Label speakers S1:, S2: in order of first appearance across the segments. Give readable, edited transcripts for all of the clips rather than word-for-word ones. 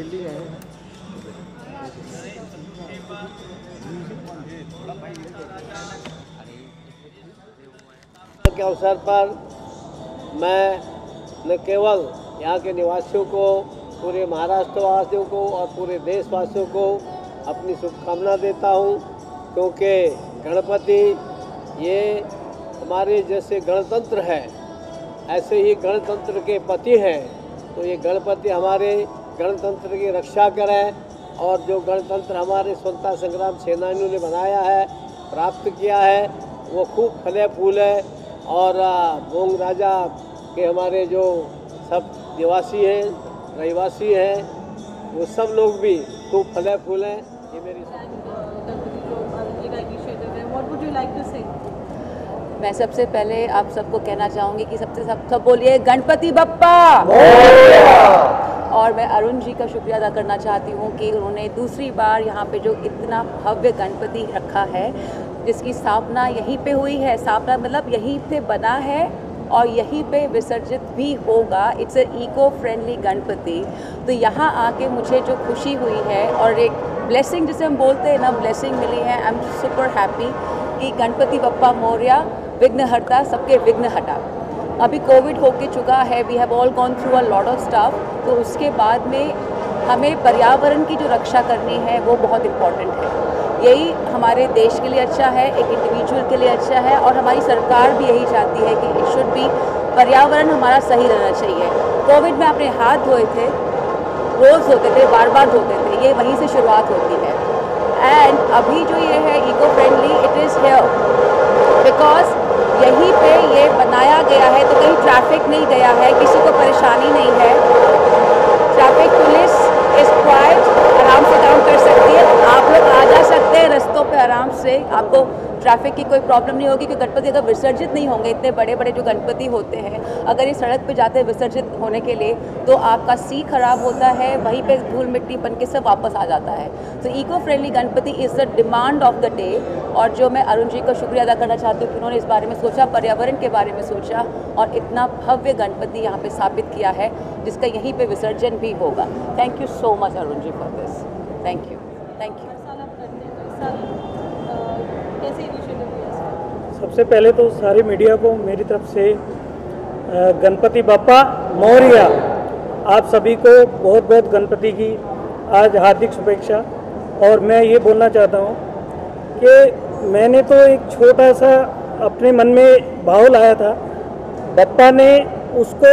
S1: दिल्ली गए हैं।
S2: के अवसर पर मैं न केवल यहाँ के निवासियों को, पूरे महाराष्ट्र वासियों को और पूरे देशवासियों को अपनी शुभकामना देता हूँ, क्योंकि गणपति ये हमारे जैसे गणतंत्र है, ऐसे ही गणतंत्र के पति हैं। तो ये गणपति हमारे गणतंत्र की रक्षा करें और जो गणतंत्र हमारे स्वतंत्रता संग्राम सेनानियों ने बनाया है, प्राप्त किया है, वो खूब फले फूले और बोंग राजा के हमारे जो सब निवासी हैं, रहिवासी हैं, वो सब लोग भी खूब फले फूलें। ये मेरी
S3: मैं सबसे पहले आप सबको कहना चाहूँगी कि सब बोलिए गणपति बप्पा। और मैं अरुण जी का शुक्रिया अदा करना चाहती हूँ कि उन्होंने दूसरी बार यहाँ पे जो इतना भव्य गणपति रखा है, जिसकी स्थापना यहीं पे हुई है, स्थापना मतलब यहीं पे बना है और यहीं पे विसर्जित भी होगा। It's a eco friendly Ganpati. तो यहाँ आके मुझे जो खुशी हुई है और एक ब्लेसिंग जिसे हम बोलते हैं ना, ब्लेसिंग मिली है। आई एम सुपर हैप्पी कि गणपति बप्पा मोरया, विघ्नहर्ता, सबके विघ्न हटा। अभी कोविड होके चुका है, we have all gone through a lot of stuff, तो उसके बाद में हमें पर्यावरण की जो रक्षा करनी है वो बहुत इम्पॉर्टेंट है। यही हमारे देश के लिए अच्छा है, एक इंडिविजुअल के लिए अच्छा है, और हमारी सरकार भी यही चाहती है कि इट शुड बी, पर्यावरण हमारा सही रहना चाहिए। कोविड में अपने हाथ धोए थे, रोज़ धोते थे, बार बार धोते थे, ये वहीं से शुरुआत होती है। एंड अभी जो ये है eco friendly, it is here because यहीं पे ये बनाया गया है, तो कहीं ट्रैफिक नहीं गया है, किसी को परेशानी नहीं है। ट्रैफिक पुलिस इस क्वाइट, आराम से काम कर सकती है, आप लोग आ जा सकते हैं रस्तों पे आराम से, आपको ट्रैफिक की कोई प्रॉब्लम नहीं होगी। क्योंकि गणपति अगर विसर्जित नहीं होंगे, इतने बड़े बड़े जो गणपति होते हैं, अगर ये सड़क पे जाते हैं विसर्जित होने के लिए, तो आपका सी खराब होता है, वहीं पे धूल मिट्टी बन के सब वापस आ जाता है। तो eco friendly Ganpati is the demand of the day. और जो मैं अरुण जी का शुक्रिया अदा करना चाहती हूँ कि उन्होंने इस बारे में सोचा, पर्यावरण के बारे में सोचा और इतना भव्य गणपति यहाँ पे स्थापित किया है, जिसका यहीं पे विसर्जन भी होगा। Thank you so much Arun ji for this. Thank you, thank you.
S4: सबसे पहले तो सारी मीडिया को मेरी तरफ से गणपति बप्पा मोरया, आप सभी को बहुत बहुत गणपति की आज हार्दिक शुभेच्छा। और मैं ये बोलना चाहता हूँ कि मैंने तो एक छोटा सा अपने मन में भाव लाया था, बप्पा ने उसको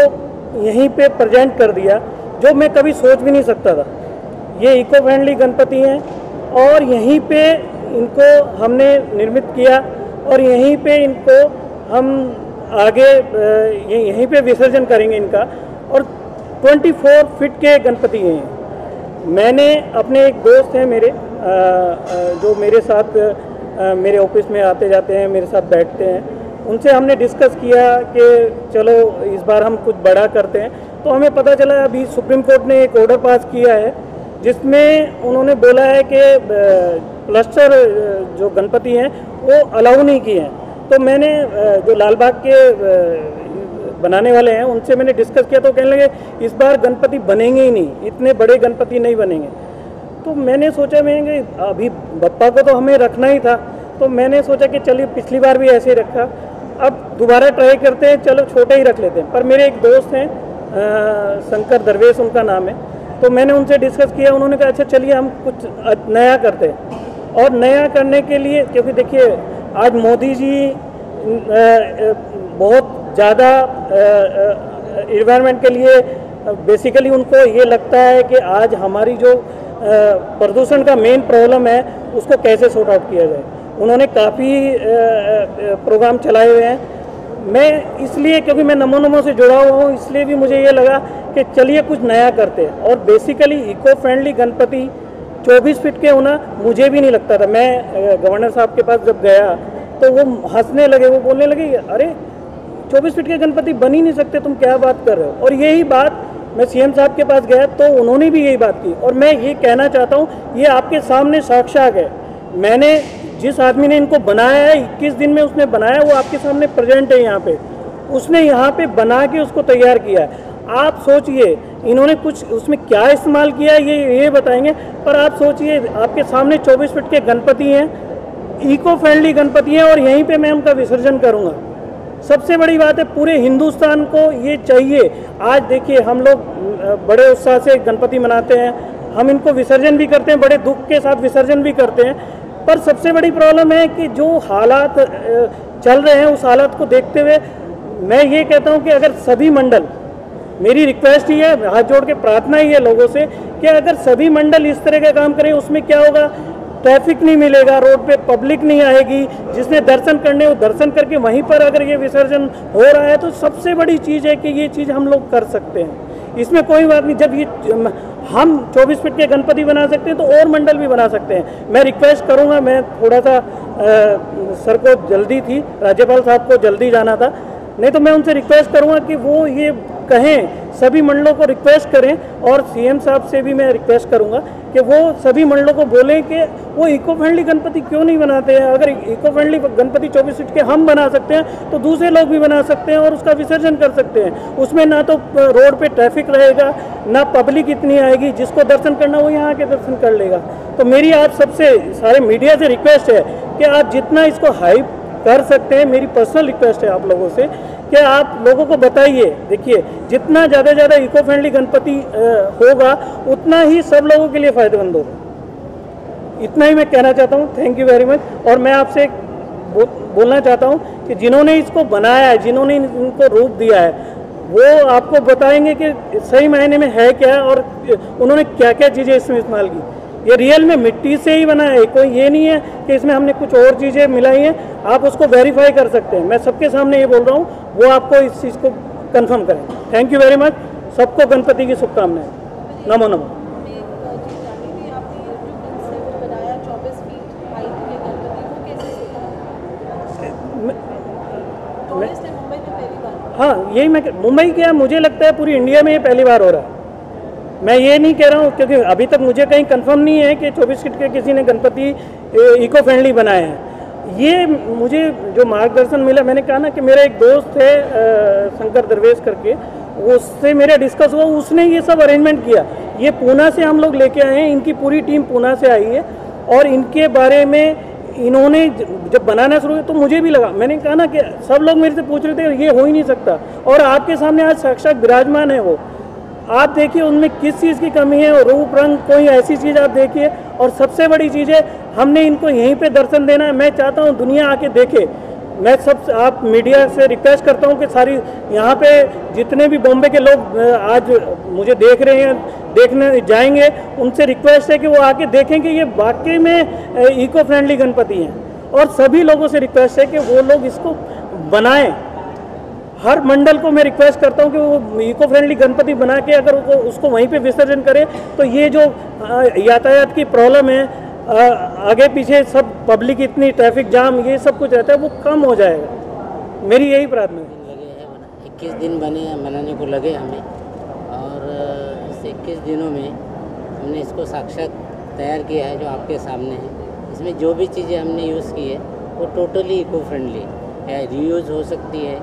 S4: यहीं पे प्रेजेंट कर दिया, जो मैं कभी सोच भी नहीं सकता था। ये इको फ्रेंडली गणपति हैं और यहीं पे इनको हमने निर्मित किया और यहीं पे इनको हम आगे यहीं पे विसर्जन करेंगे इनका। और 24 फीट के गणपति हैं। मैंने अपने एक दोस्त हैं मेरे, जो मेरे साथ मेरे ऑफिस में आते जाते हैं, मेरे साथ बैठते हैं, उनसे हमने डिस्कस किया कि चलो इस बार हम कुछ बड़ा करते हैं। तो हमें पता चला अभी सुप्रीम कोर्ट ने एक ऑर्डर पास किया है, जिसमें उन्होंने बोला है कि क्लस्टर जो गणपति हैं वो अलाउ नहीं किए हैं। तो मैंने जो लालबाग के बनाने वाले हैं उनसे मैंने डिस्कस किया, तो कहने लगे इस बार गणपति बनेंगे ही नहीं, इतने बड़े गणपति नहीं बनेंगे। तो मैंने सोचा मैं अभी बप्पा को तो हमें रखना ही था, तो मैंने सोचा कि चलिए पिछली बार भी ऐसे ही रखा, अब दोबारा ट्राई करते हैं, चलो छोटा ही रख लेते हैं। पर मेरे एक दोस्त हैं शंकर दरवेश उनका नाम है, तो मैंने उनसे डिस्कस किया, उन्होंने कहा अच्छा चलिए हम कुछ नया करते हैं। और नया करने के लिए, क्योंकि देखिए आज मोदी जी बहुत ज़्यादा इन्वायरमेंट के लिए बेसिकली उनको ये लगता है कि आज हमारी जो प्रदूषण का मेन प्रॉब्लम है उसको कैसे सॉर्ट आउट किया जाए। उन्होंने काफ़ी प्रोग्राम चलाए हुए हैं। मैं इसलिए, क्योंकि मैं नमो से जुड़ा हुआ हूँ, इसलिए भी मुझे ये लगा कि चलिए कुछ नया करते हैं। और basically eco friendly Ganpati 24 feet के होना मुझे भी नहीं लगता था। मैं गवर्नर साहब के पास जब गया तो वो हंसने लगे, वो बोलने लगे अरे 24 फीट के गणपति बन ही नहीं सकते, तुम क्या बात कर रहे हो। और यही बात मैं सीएम साहब के पास गया तो उन्होंने भी यही बात की। और मैं ये कहना चाहता हूँ, ये आपके सामने साक्षात है। मैंने जिस आदमी ने इनको बनाया है, 21 दिन में उसने बनाया, वो आपके सामने प्रेजेंट है यहाँ पे। उसने यहाँ पे बना के उसको तैयार किया है। आप सोचिए इन्होंने कुछ उसमें क्या इस्तेमाल किया है ये बताएंगे, पर आप सोचिए आपके सामने 24 फीट के गणपति हैं, इको फ्रेंडली गणपति हैं, और यहीं पे मैं उनका विसर्जन करूँगा। सबसे बड़ी बात है पूरे हिंदुस्तान को ये चाहिए। आज देखिए हम लोग बड़े उत्साह से गणपति मनाते हैं, हम इनको विसर्जन भी करते हैं, बड़े दुख के साथ विसर्जन भी करते हैं, पर सबसे बड़ी प्रॉब्लम है कि जो हालात चल रहे हैं उस हालात को देखते हुए मैं ये कहता हूँ कि अगर सभी मंडल, मेरी रिक्वेस्ट ही है, हाथ जोड़ के प्रार्थना ही है लोगों से कि अगर सभी मंडल इस तरह का काम करें, उसमें क्या होगा, ट्रैफिक नहीं मिलेगा, रोड पे पब्लिक नहीं आएगी, जिसने दर्शन करने वो दर्शन करके वहीं पर अगर ये विसर्जन हो रहा है तो सबसे बड़ी चीज़ है कि ये चीज़ हम लोग कर सकते हैं। इसमें कोई बात नहीं, जब ये हम 24 फीट के गणपति बना सकते हैं तो और मंडल भी बना सकते हैं। मैं रिक्वेस्ट करूँगा, मैं थोड़ा सा सर को जल्दी थी, राज्यपाल साहब को जल्दी जाना था, नहीं तो मैं उनसे रिक्वेस्ट करूँगा कि वो ये कहें, सभी मंडलों को रिक्वेस्ट करें, और सीएम साहब से भी मैं रिक्वेस्ट करूंगा कि वो सभी मंडलों को बोलें कि वो इको फ्रेंडली गणपति क्यों नहीं बनाते हैं। अगर इको फ्रेंडली गणपति 24 फीट के हम बना सकते हैं तो दूसरे लोग भी बना सकते हैं और उसका विसर्जन कर सकते हैं। उसमें ना तो रोड पे ट्रैफिक रहेगा, ना पब्लिक इतनी आएगी, जिसको दर्शन करना वो यहाँ आके दर्शन कर लेगा। तो मेरी आप सबसे सारे मीडिया से रिक्वेस्ट है कि आप जितना इसको हाइप कर सकते हैं, मेरी पर्सनल रिक्वेस्ट है आप लोगों से कि आप लोगों को बताइए। देखिए जितना ज़्यादा इको फ्रेंडली गणपति होगा उतना ही सब लोगों के लिए फ़ायदेमंद होगा। इतना ही मैं कहना चाहता हूँ। Thank you very much. और मैं आपसे बोलना चाहता हूँ कि जिन्होंने इसको बनाया है, जिन्होंने इनको रूप दिया है, वो आपको बताएंगे कि सही मायने में है क्या और उन्होंने क्या क्या चीज़ें इसमें इस्तेमाल की। ये रियल में मिट्टी से ही बना है, कोई ये नहीं है कि इसमें हमने कुछ और चीज़ें मिलाई हैं। आप उसको वेरीफाई कर सकते हैं, मैं सबके सामने ये बोल रहा हूँ, वो आपको इस चीज़ को कंफर्म करें। Thank you very much. सबको गणपति की शुभकामनाएं। नमो नमो। हाँ, यही मैं मुंबई क्या, मुझे लगता है पूरी इंडिया में ये पहली बार हो रहा है। मैं ये नहीं कह रहा हूँ क्योंकि अभी तक मुझे कहीं कंफर्म नहीं है कि 24 फीट के किसी ने गणपति इको फ्रेंडली बनाए हैं। ये मुझे जो मार्गदर्शन मिला, मैंने कहा ना कि मेरा एक दोस्त है शंकर दरवेश करके, उससे मेरा डिस्कस हुआ, उसने ये सब अरेंजमेंट किया। ये पूना से हम लोग लेके आए हैं, इनकी पूरी टीम पूना से आई है और इनके बारे में इन्होंने जब बनाना शुरू किया तो मुझे भी लगा, मैंने कहा ना कि सब लोग मेरे से पूछ रहे थे ये हो ही नहीं सकता, और आपके सामने आज साक्षात विराजमान है वो। आप देखिए उनमें किस चीज़ की कमी है, और रूप रंग कोई ऐसी चीज़ आप देखिए। और सबसे बड़ी चीज़ है, हमने इनको यहीं पे दर्शन देना है। मैं चाहता हूँ दुनिया आके देखे। मैं सब आप मीडिया से रिक्वेस्ट करता हूँ कि सारी यहाँ पे जितने भी बॉम्बे के लोग आज मुझे देख रहे हैं, देखने जाएंगे, उनसे रिक्वेस्ट है कि वो आके देखें कि ये वाकई में इको फ्रेंडली गणपति हैं। और सभी लोगों से रिक्वेस्ट है कि वो लोग इसको बनाएं। हर मंडल को मैं रिक्वेस्ट करता हूं कि वो इको फ्रेंडली गणपति बना के अगर उसको वहीं पे विसर्जन करे तो ये जो यातायात की प्रॉब्लम है, आगे पीछे सब पब्लिक इतनी ट्रैफिक जाम ये सब कुछ रहता है, वो कम हो जाएगा। मेरी यही प्रार्थना है।
S1: लगे हैं 21 दिन बनाने को लगे हमें, और इस 21 दिनों में हमने इसको साक्षात तैयार किया है जो आपके सामने है। इसमें जो भी चीज़ें हमने यूज़ की है वो टोटली इको फ्रेंडली है, रीयूज़ हो सकती है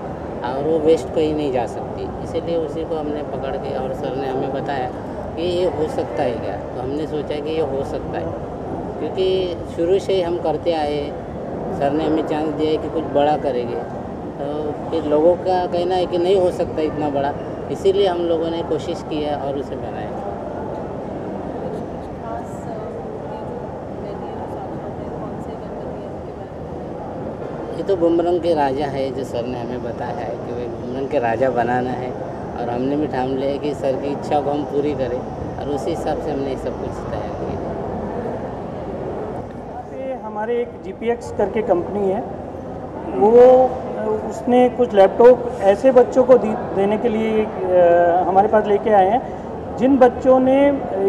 S1: और वो वेस्ट कहीं नहीं जा सकती। इसीलिए उसी को हमने पकड़ के, और सर ने हमें बताया कि ये हो सकता है क्या, तो हमने सोचा कि ये हो सकता है, क्योंकि शुरू से ही हम करते आए। सर ने हमें चांस दिया है कि कुछ बड़ा करेंगे, तो फिर लोगों का कहना है कि नहीं हो सकता इतना बड़ा, इसीलिए हम लोगों ने कोशिश की है और उसे बनाया। ये तो बुमरंग के राजा है, जो सर ने हमें बताया है कि वे बुमरंग के राजा बनाना है, और हमने भी ठान लिया है कि सर की इच्छा को हम पूरी करें, और उसी हिसाब से हमने ये सब कुछ तैयार किया।
S4: हमारे एक GPX करके कंपनी है, वो उसने कुछ लैपटॉप ऐसे बच्चों को देने के लिए हमारे पास लेके आए हैं, जिन बच्चों ने,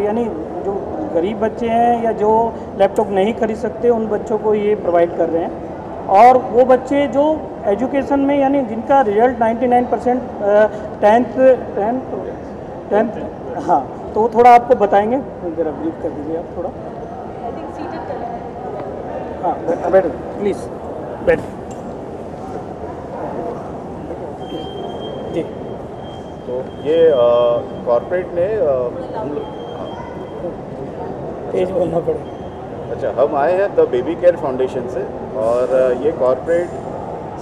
S4: यानी जो गरीब बच्चे हैं या जो लैपटॉप नहीं खरीद सकते, उन बच्चों को ये प्रोवाइड कर रहे हैं। और वो बच्चे जो एजुकेशन में, यानी जिनका रिजल्ट 99% 10th, हाँ, तो वो थोड़ा आपको बताएंगे। ज़रा ब्रीफ कर दीजिए आप थोड़ा। हाँ, बैठ प्लीज़, बैठ जी।
S5: तो ये कॉर्पोरेट ने हम लोग
S4: तेज बोलना पड़ेगा।
S5: अच्छा, हम आए हैं द बेबी केयर फाउंडेशन से, और ये कॉर्पोरेट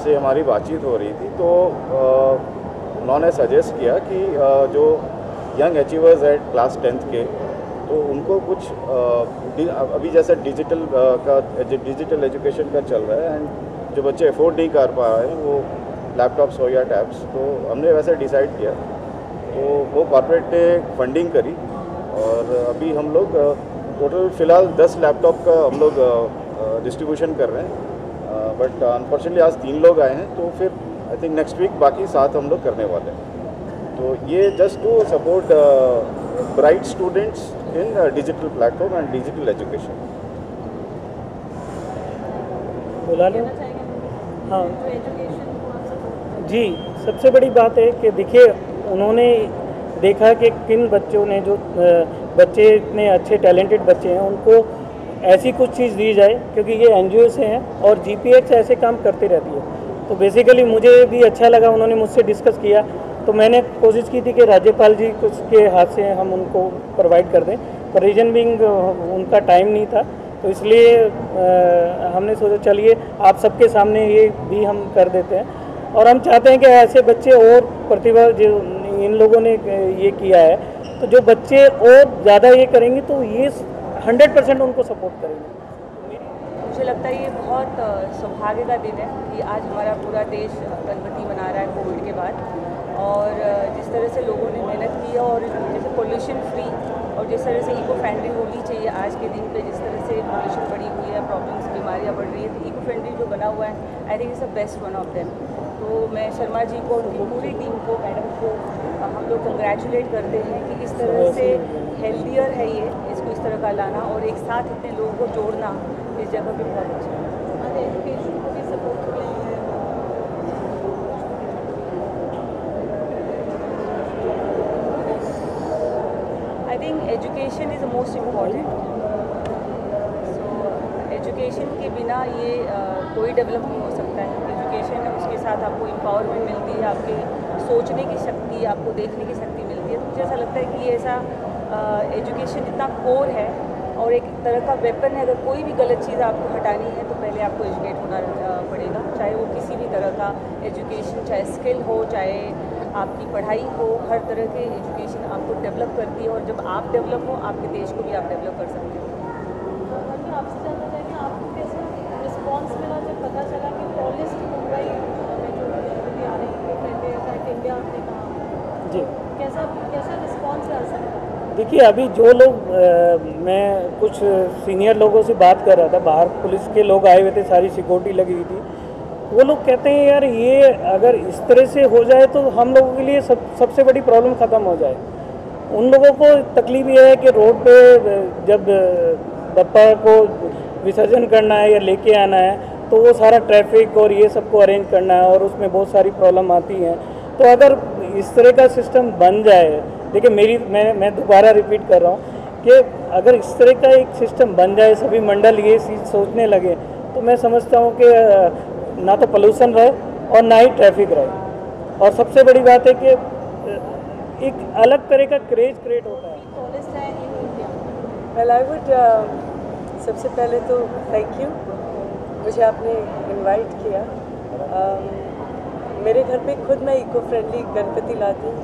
S5: से हमारी बातचीत हो रही थी, तो उन्होंने सजेस्ट किया कि जो यंग अचीवर्स है क्लास 10th के, तो उनको कुछ अभी जैसे डिजिटल एजुकेशन का चल रहा है, एंड जो बच्चे अफोर्ड नहीं कर पा रहे हैं वो लैपटॉप्स हो या टैब्स, तो हमने वैसे डिसाइड किया, तो वो कॉर्पोरेट ने फंडिंग करी, और अभी हम लोग टोटल फ़िलहाल 10 लैपटॉप का हम लोग डिस्ट्रीब्यूशन कर रहे हैं, बट अनफॉर्चुनेटली आज 3 लोग आए हैं, तो फिर आई थिंक नेक्स्ट वीक बाकी 7 हम लोग करने वाले हैं। तो ये just to support bright students in digital platform and digital education.
S4: बुला लो। हाँ जी, सबसे बड़ी बात है कि देखिए उन्होंने देखा कि किन बच्चों ने, जो बच्चे इतने अच्छे टैलेंटेड बच्चे हैं, उनको ऐसी कुछ चीज़ दी जाए, क्योंकि ये एनजीओ से हैं और जीपीएच ऐसे काम करती रहती है। तो बेसिकली मुझे भी अच्छा लगा, उन्होंने मुझसे डिस्कस किया, तो मैंने कोशिश की थी कि राज्यपाल जी कुछ के हाथ से हम उनको प्रोवाइड कर दें, पर रीजन बिंग उनका टाइम नहीं था, तो इसलिए हमने सोचा चलिए आप सबके सामने ये भी हम कर देते हैं। और हम चाहते हैं कि ऐसे बच्चे और प्रतिभा जो इन लोगों ने ये किया है, तो जो बच्चे और ज़्यादा ये करेंगे तो ये 100% उनको सपोर्ट करेंगे।
S3: मुझे लगता है ये बहुत सौभाग्य का दिन है कि आज हमारा पूरा देश गणपति मना रहा है कोविड के बाद, और जिस तरह से लोगों ने मेहनत की है, और जैसे पोल्यूशन फ्री और जिस तरह से इको फ्रेंडली होनी चाहिए आज के दिन पे, जिस तरह से पोल्यूशन बढ़ी हुई है, प्रॉब्लम्स बीमारियाँ बढ़ रही है, तो इको फ्रेंडली जो बना हुआ है I think is the best one of them. तो मैं शर्मा जी को, उनकी पूरी टीम को, मैडम को हम लोग कंग्रेचुलेट करते हैं कि इस तरह से हेल्दियर है ये, इसको इस तरह का लाना और एक साथ इतने लोगों को जोड़ना इस जगह पे बहुत अच्छा है। एजुकेशन को भी सपोर्ट किया है। I think education is the most important. So education के बिना ये कोई डेवलप नहीं हो सकता है। एजुकेशन है, उसके साथ आपको एम्पावरमेंट मिलती है, आपके सोचने की शक्ति, आपको देखने की शक्ति मिलती है। तो मुझे ऐसा लगता है कि ये ऐसा एजुकेशन इतना कोर है और एक तरह का वेपन है। अगर कोई भी गलत चीज़ आपको हटानी है तो पहले आपको एजुकेट होना पड़ेगा, चाहे वो किसी भी तरह का एजुकेशन, चाहे स्किल हो, चाहे आपकी पढ़ाई हो, हर तरह के एजुकेशन आपको डेवलप करती है, और जब आप डेवलप हो आपके देश को भी आप डेवलप कर सकते हो।
S6: आपसे जानना चाहेंगे आपको कैसा रिस्पॉन्स मिला जब पता चला कि पॉलिस्ट मुंबई में जो गणपति आ रही है, कहते इंडिया आपने कहा
S4: जी,
S6: कैसा रिस्पॉन्स है सर?
S4: देखिए अभी जो लोग मैं कुछ सीनियर लोगों से बात कर रहा था, बाहर पुलिस के लोग आए हुए थे, सारी सिक्योरिटी लगी हुई थी, वो लोग कहते हैं यार ये अगर इस तरह से हो जाए तो हम लोगों के लिए सबसे बड़ी प्रॉब्लम ख़त्म हो जाए। उन लोगों को तकलीफ ये है कि रोड पे जब बप्पा को विसर्जन करना है या लेके आना है तो वो सारा ट्रैफिक और ये सबको अरेंज करना है, और उसमें बहुत सारी प्रॉब्लम आती हैं। तो अगर इस तरह का सिस्टम बन जाए, देखिए मैं दोबारा रिपीट कर रहा हूँ कि अगर इस तरह का एक सिस्टम बन जाए, सभी मंडल ये चीज़ सोचने लगे, तो मैं समझता हूँ कि ना तो पोल्यूशन रहे और ना ही ट्रैफिक रहे। और सबसे बड़ी बात है कि एक अलग तरह का क्रेज क्रिएट होता है।
S7: वेल आई वुड सबसे पहले तो थैंक यू, मुझे आपने इनवाइट किया। मेरे घर पे खुद मैं इको फ्रेंडली गणपति लाती हूँ।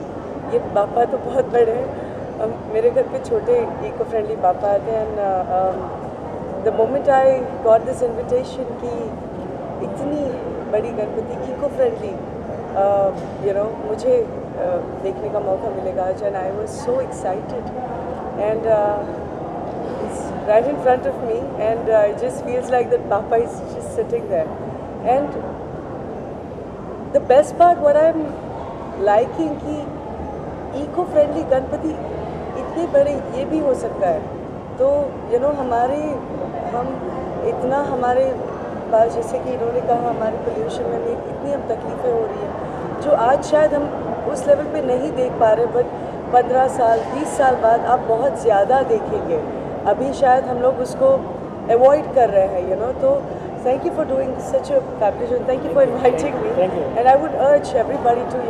S7: ये बापा तो बहुत बड़े हैं, मेरे घर पे छोटे इको फ्रेंडली बापा आते हैं। And the moment I got this invitation कि इतनी बड़ी गणपति इको फ्रेंडली मुझे देखने का मौका मिलेगा आज, and I was so excited, and it's right in front of me, and it just feels like that Papa is just sitting there. And the best part what I'm liking कि eco-friendly Ganpati इतने बड़े ये भी हो सकता है। तो हम इतना हमारे पास, जैसे कि इन्होंने कहा, हमारे पोल्यूशन में भी इतनी हम तकलीफ़ें हो रही हैं जो आज शायद हम उस लेवल पे नहीं देख पा रहे, बट 15 साल 20 साल बाद आप बहुत ज़्यादा देखेंगे। अभी शायद हम लोग उसको अवॉइड कर रहे हैं, तो thank you for doing such a fabulous, and thank you for inviting me, and I would urge everybody to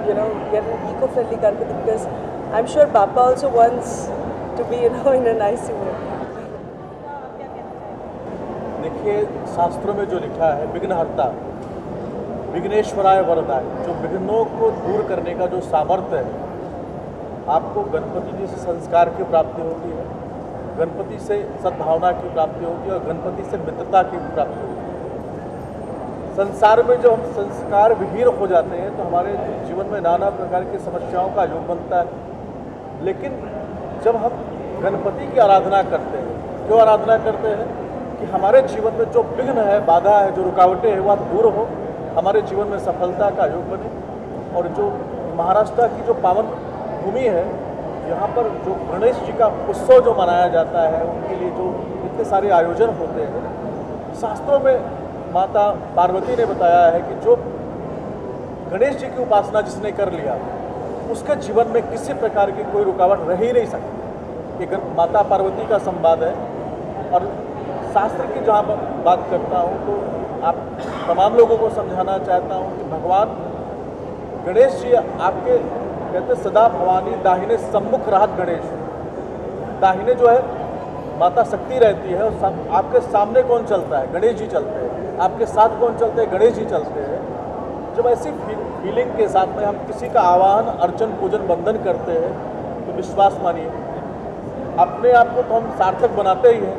S7: get an eco-friendly Ganpati, because I'm sure Bappa also wants to be in a nice way.
S8: देखिए, शास्त्रों में जो लिखा है विघ्नहर्ता विघ्नेश्वराय वरदाय, जो विघ्नों को दूर करने का जो सामर्थ्य है, आपको गणपति जी से संस्कार की प्राप्ति होती है, गणपति से सद्भावना की प्राप्ति होती है और गणपति से मित्रता की प्राप्ति होती है। संसार में जब हम संस्कार विहीन हो जाते हैं तो हमारे जीवन में नाना प्रकार की समस्याओं का योग बनता है। लेकिन जब हम गणपति की आराधना करते हैं, क्यों आराधना करते हैं? कि हमारे जीवन में जो विघ्न है, बाधा है, जो रुकावटें हैं, वह दूर हो, हमारे जीवन में सफलता का योग बने। और जो महाराष्ट्र की जो पावन भूमि है, यहाँ पर जो गणेश जी का उत्सव जो मनाया जाता है, उनके लिए जो इतने सारे आयोजन होते हैं, शास्त्रों में माता पार्वती ने बताया है कि जो गणेश जी की उपासना जिसने कर लिया उसके जीवन में किसी प्रकार की कोई रुकावट रह ही नहीं सकती। ये माता पार्वती का संवाद है। और शास्त्र की जहाँ बात करता हूँ तो आप तमाम लोगों को समझाना चाहता हूँ कि भगवान गणेश जी आपके कहते सदा भवानी दाहिने सम्मुख राहत गणेश। दाहिने जो है माता शक्ति रहती है और आपके सामने कौन चलता है? गणेश जी चलते हैं। आपके साथ कौन चलते हैं? गणेश जी चलते हैं। जब ऐसी फीलिंग के साथ में हम किसी का आवाहन, अर्चन, पूजन, वंदन करते हैं तो विश्वास मानिए अपने आप को तो हम सार्थक बनाते ही हैं,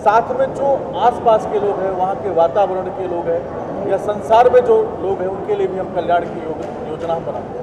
S8: साथ में जो आसपास के लोग हैं, वहाँ के वातावरण के लोग हैं या संसार में जो लोग हैं, उनके लिए भी हम कल्याण की योजना हम बनाते हैं।